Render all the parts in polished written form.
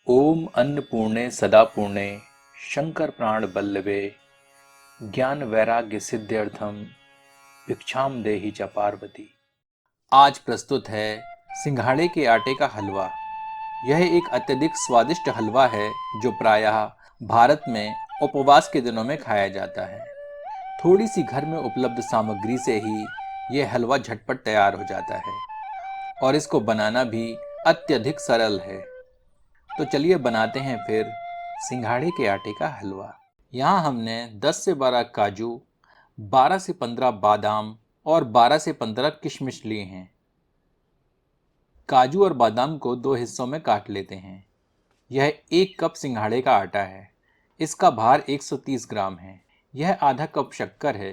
ओम अन्नपूर्णे सदापूर्णे शंकर प्राण बल्लभे ज्ञान वैराग्य सिद्ध्यर्थम भिक्षाम देहि च पार्वती। आज प्रस्तुत है सिंघाड़े के आटे का हलवा। यह एक अत्यधिक स्वादिष्ट हलवा है जो प्रायः भारत में उपवास के दिनों में खाया जाता है। थोड़ी सी घर में उपलब्ध सामग्री से ही यह हलवा झटपट तैयार हो जाता है और इसको बनाना भी अत्यधिक सरल है। तो चलिए बनाते हैं फिर सिंघाड़े के आटे का हलवा। यहाँ हमने 10 से 12 काजू, 12 से 15 बादाम और 12 से 15 किशमिश लिए हैं। काजू और बादाम को दो हिस्सों में काट लेते हैं। यह 1 कप सिंघाड़े का आटा है। इसका भार 130 ग्राम है। यह आधा कप शक्कर है।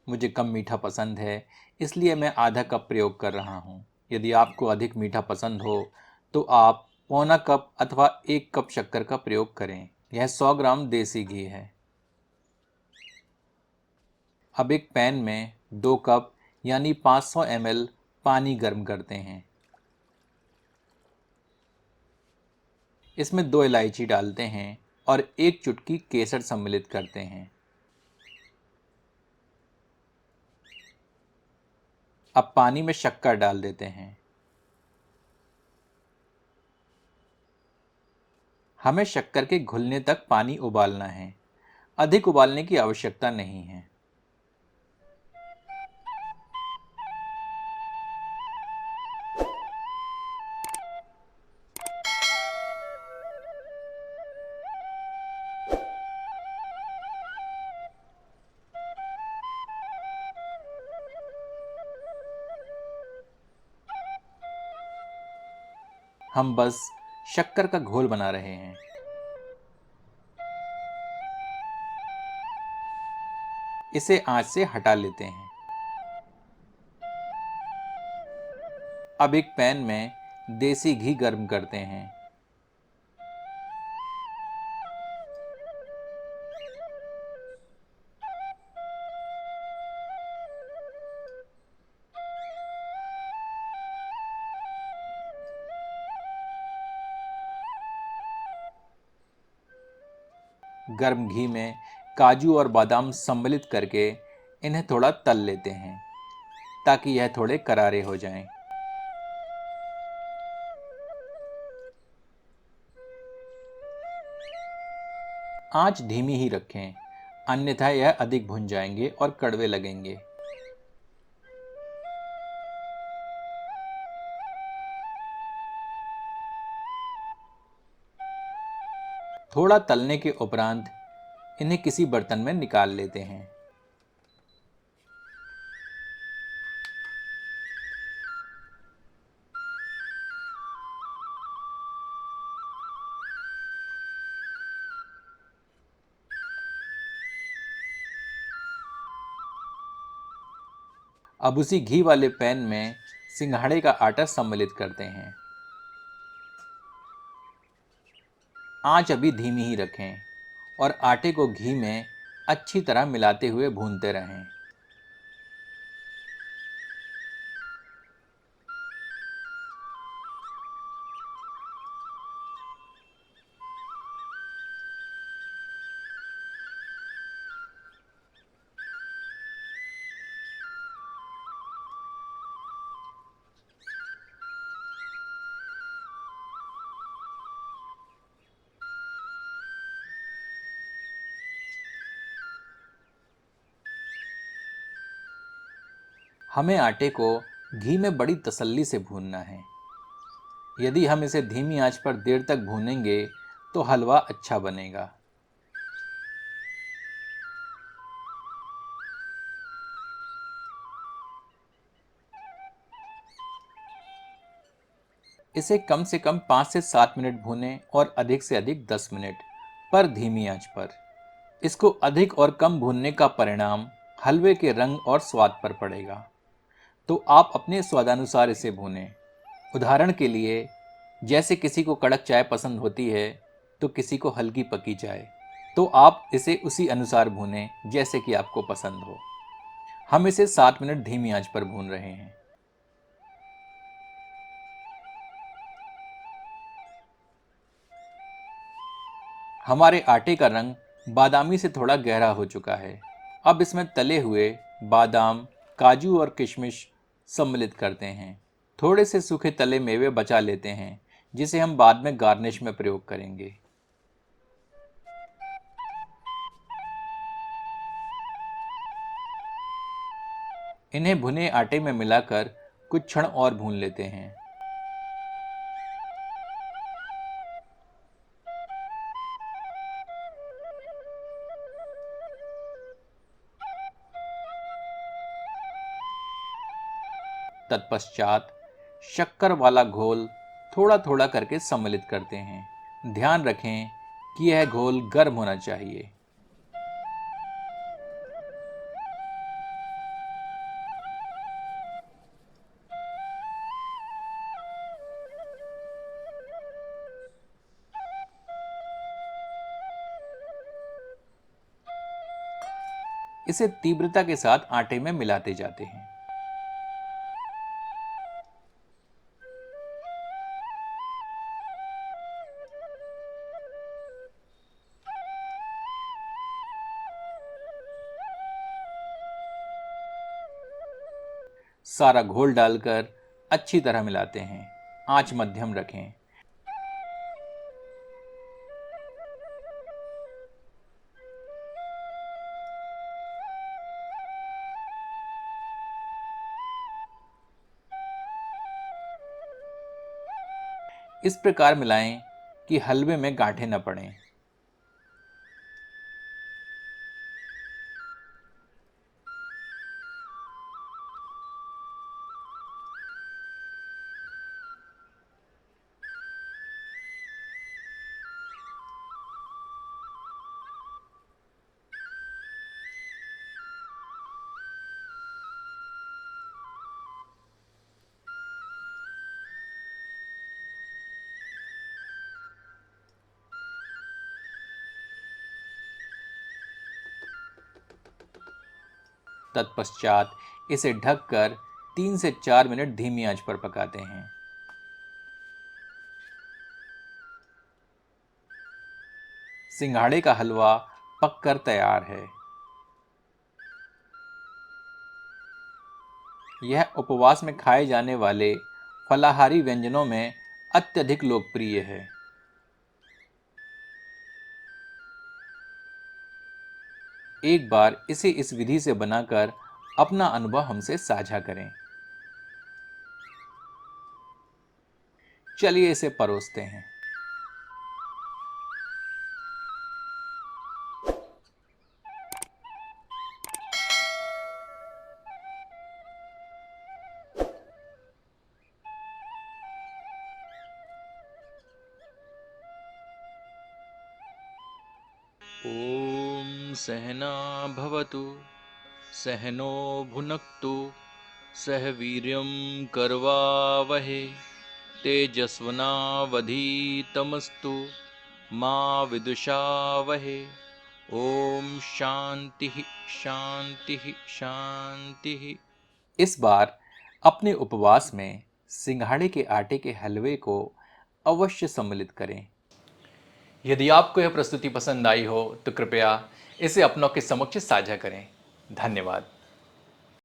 मुझे कम मीठा पसंद है, इसलिए मैं आधा कप प्रयोग कर रहा हूँ। यदि आपको अधिक मीठा पसंद हो तो आप पौना कप अथवा 1 कप शक्कर का प्रयोग करें। यह 100 ग्राम देसी घी है। अब एक पैन में 2 कप यानी 500 ml पानी गर्म करते हैं। इसमें 2 इलायची डालते हैं और 1 चुटकी केसर सम्मिलित करते हैं। अब पानी में शक्कर डाल देते हैं। हमें शक्कर के घुलने तक पानी उबालना है। अधिक उबालने की आवश्यकता नहीं है। हम बस शक्कर का घोल बना रहे हैं। इसे आंच से हटा लेते हैं। अब एक पैन में देसी घी गर्म करते हैं। गर्म घी में काजू और बादाम सम्मिलित करके इन्हें थोड़ा तल लेते हैं ताकि यह थोड़े करारे हो जाएं। आंच धीमी ही रखें, अन्यथा यह अधिक भुन जाएंगे और कड़वे लगेंगे। थोड़ा तलने के उपरांत इन्हें किसी बर्तन में निकाल लेते हैं। अब उसी घी वाले पैन में सिंघाड़े का आटा सम्मिलित करते हैं। आंच अभी धीमी ही रखें और आटे को घी में अच्छी तरह मिलाते हुए भूनते रहें। हमें आटे को घी में बड़ी तसल्ली से भूनना है। यदि हम इसे धीमी आंच पर देर तक भूनेंगे तो हलवा अच्छा बनेगा। इसे कम से कम 5 से 7 मिनट भूनें और अधिक से अधिक 10 मिनट पर धीमी आंच पर। इसको अधिक और कम भूनने का परिणाम हलवे के रंग और स्वाद पर पड़ेगा। तो आप अपने स्वादानुसार इसे भूनें। उदाहरण के लिए, जैसे किसी को कड़क चाय पसंद होती है तो किसी को हल्की पकी चाय, तो आप इसे उसी अनुसार भूनें जैसे कि आपको पसंद हो। हम इसे 7 मिनट धीमी आंच पर भून रहे हैं। हमारे आटे का रंग बादामी से थोड़ा गहरा हो चुका है। अब इसमें तले हुए बादाम, काजू और किशमिश सम्मिलित करते हैं। थोड़े से सूखे तले मेवे बचा लेते हैं, जिसे हम बाद में गार्निश में प्रयोग करेंगे। इन्हें भुने आटे में मिलाकर कुछ क्षण और भून लेते हैं। तत्पश्चात शक्कर वाला घोल थोड़ा थोड़ा करके सम्मिलित करते हैं। ध्यान रखें कि यह घोल गर्म होना चाहिए। इसे तीव्रता के साथ आटे में मिलाते जाते हैं। सारा घोल डालकर अच्छी तरह मिलाते हैं। आंच मध्यम रखें। इस प्रकार मिलाएं कि हलवे में गांठें न पड़ें। तत्पश्चात इसे ढककर 3 से 4 मिनट धीमी आंच पर पकाते हैं। सिंघाड़े का हलवा पककर तैयार है। यह उपवास में खाए जाने वाले फलाहारी व्यंजनों में अत्यधिक लोकप्रिय है। एक बार इसे इस विधि से बनाकर अपना अनुभव हमसे साझा करें। चलिए इसे परोसते हैं। ॐ सहना भवतु सहनो भुनक्तु सह वीर्यं करवावहे तेजस्वनावधीतमस्तु मा विदुषावहे। ओम शांति शांति शांति। इस बार अपने उपवास में सिंघाड़े के आटे के हलवे को अवश्य सम्मिलित करें। यदि आपको यह प्रस्तुति पसंद आई हो तो कृपया इसे अपनों के समक्ष साझा करें। धन्यवाद।